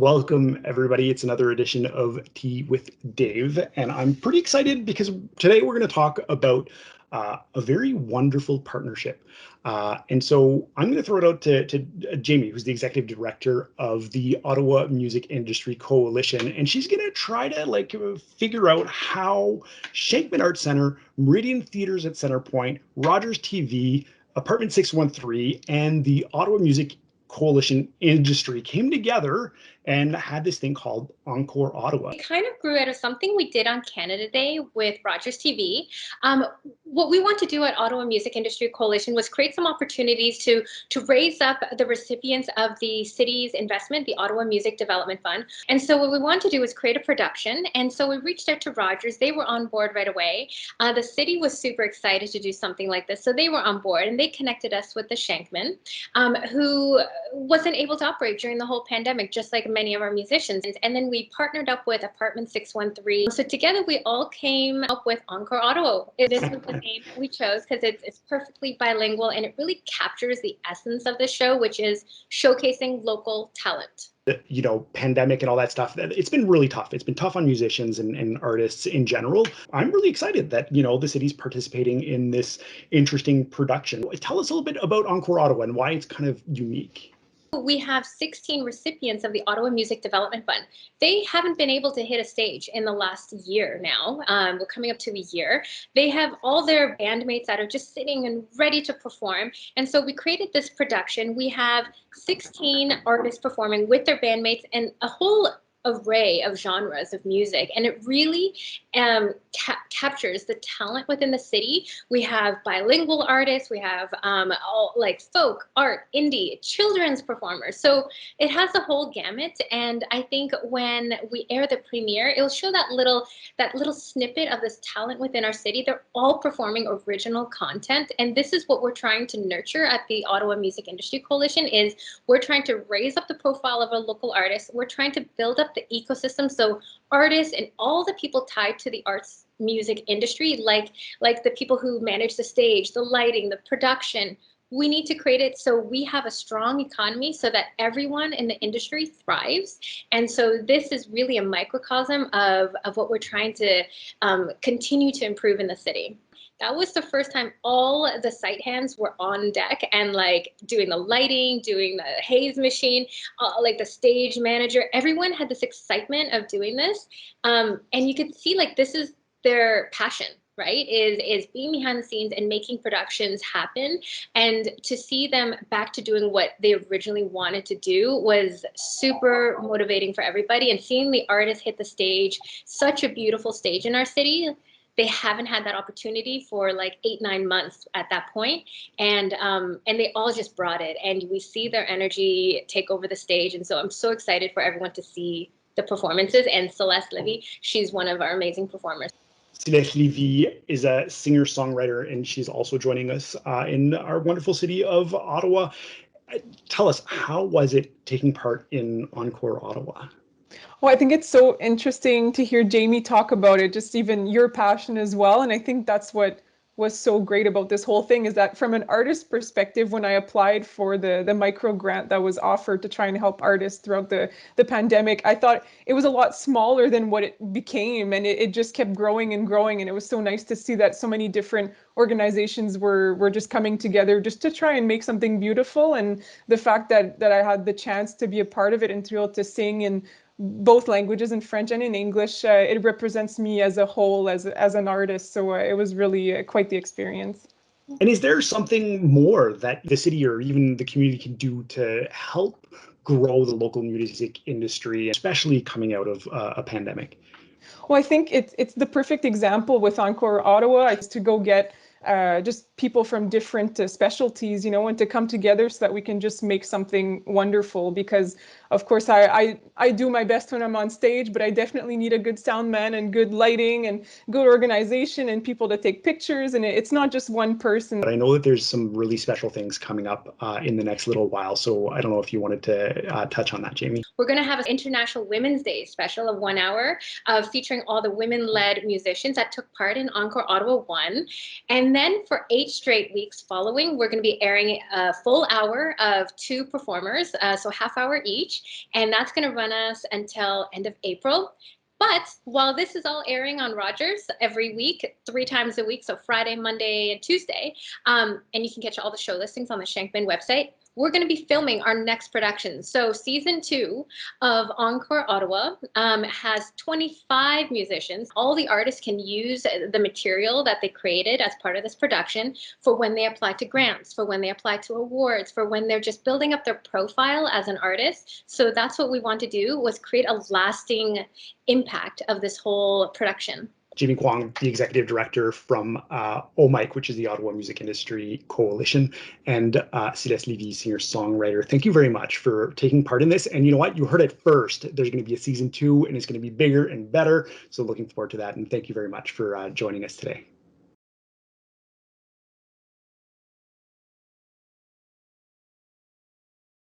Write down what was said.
Welcome, everybody. It's another edition of Tea with Dave, and I'm pretty excited because today we're going to talk about a very wonderful partnership. And so I'm going to throw it out to Jamie, who's the executive director of the Ottawa Music Industry Coalition, and she's going to try to figure out how Shenkman Arts Centre, Meridian Theatres at Centrepointe, Rogers TV, Apartment 613, and the Ottawa Music Coalition industry came together and had this thing called Encore Ottawa. It kind of grew out of something we did on Canada Day with Rogers TV. What we want to do at Ottawa Music Industry Coalition was create some opportunities to raise up the recipients of the city's investment, the Ottawa Music Development Fund. And so what we want to do is create a production. And so we reached out to Rogers. They were on board right away. The city was super excited to do something like this. So they were on board and they connected us with the Shenkman, who wasn't able to operate during the whole pandemic, just like many of our musicians. And then we partnered up with Apartment 613. So together we all came up with Encore Ottawa. This was the name we chose because it's perfectly bilingual and it really captures the essence of the show, which is showcasing local talent. Pandemic and all that stuff, it's been really tough. It's been tough on musicians and artists in general. I'm really excited that, the city's participating in this interesting production. Tell us a little bit about Encore Ottawa and why it's kind of unique. We have 16 recipients of the Ottawa Music Development Fund. They haven't been able to hit a stage in the last year now. We're coming up to a year. They have all their bandmates that are just sitting and ready to perform. And so we created this production. We have 16 artists performing with their bandmates and a whole array of genres of music, and it really captures the talent within the city. We have bilingual artists, we have all like folk, art, indie, children's performers. So it has the whole gamut, and I think when we air the premiere, it'll show that little snippet of this talent within our city. They're all performing original content, and this is what we're trying to nurture at the Ottawa Music Industry Coalition. Is we're trying to raise up the profile of our local artists. We're trying to build up the ecosystem, so artists and all the people tied to the arts music industry, like the people who manage the stage, the lighting, the production, we need to create it so we have a strong economy so that everyone in the industry thrives. And so this is really a microcosm of what we're trying to continue to improve in the city. That was the first time all the site hands were on deck and doing the lighting, doing the haze machine, the stage manager. Everyone had this excitement of doing this. And you could see this is their passion, right? Is being behind the scenes and making productions happen. And to see them back to doing what they originally wanted to do was super motivating for everybody. And seeing the artists hit the stage, such a beautiful stage in our city. They haven't had that opportunity for 8-9 months at that point. And they all just brought it. And we see their energy take over the stage. And so I'm so excited for everyone to see the performances. And Celeste Livy, she's one of our amazing performers. Celeste Livy is a singer-songwriter, and she's also joining us in our wonderful city of Ottawa. Tell us, how was it taking part in Encore Ottawa? Well, I think it's so interesting to hear Jamie talk about it, just even your passion as well. And I think that's what was so great about this whole thing, is that from an artist perspective, when I applied for the micro grant that was offered to try and help artists throughout the pandemic, I thought it was a lot smaller than what it became, and it just kept growing and growing. And it was so nice to see that so many different organizations were just coming together just to try and make something beautiful. And the fact that I had the chance to be a part of it and to be able to sing in both languages, in French and in English, it represents me as a whole, as an artist. So it was really quite the experience. And is there something more that the city or even the community can do to help grow the local music industry, especially coming out of a pandemic? Well, I think it's the perfect example with Encore Ottawa. It's to go get just people from different specialties, and to come together so that we can just make something wonderful. Because, of course, I do my best when I'm on stage, but I definitely need a good sound man and good lighting and good organization and people to take pictures. And it's not just one person. But I know that there's some really special things coming up in the next little while. So I don't know if you wanted to touch on that, Jamie. We're going to have an International Women's Day special of 1 hour featuring all the women-led musicians that took part in Encore Ottawa 1. And And then for 8 straight weeks following, we're going to be airing a full hour of 2 performers, so half hour each. And that's going to run us until end of April. But while this is all airing on Rogers every week, 3 times a week, so Friday, Monday, and Tuesday, and you can catch all the show listings on the Shenkman website, we're going to be filming our next production. So season 2 of Encore Ottawa has 25 musicians. All the artists can use the material that they created as part of this production for when they apply to grants, for when they apply to awards, for when they're just building up their profile as an artist. So that's what we want to do, was create a lasting impact of this whole production. Jamie Kwong, the executive director from OMIC, which is the Ottawa Music Industry Coalition, and Céleste Lévy, singer-songwriter. Thank you very much for taking part in this. And you know what? You heard it first. There's going to be a season 2, and it's going to be bigger and better. So looking forward to that. And thank you very much for joining us today.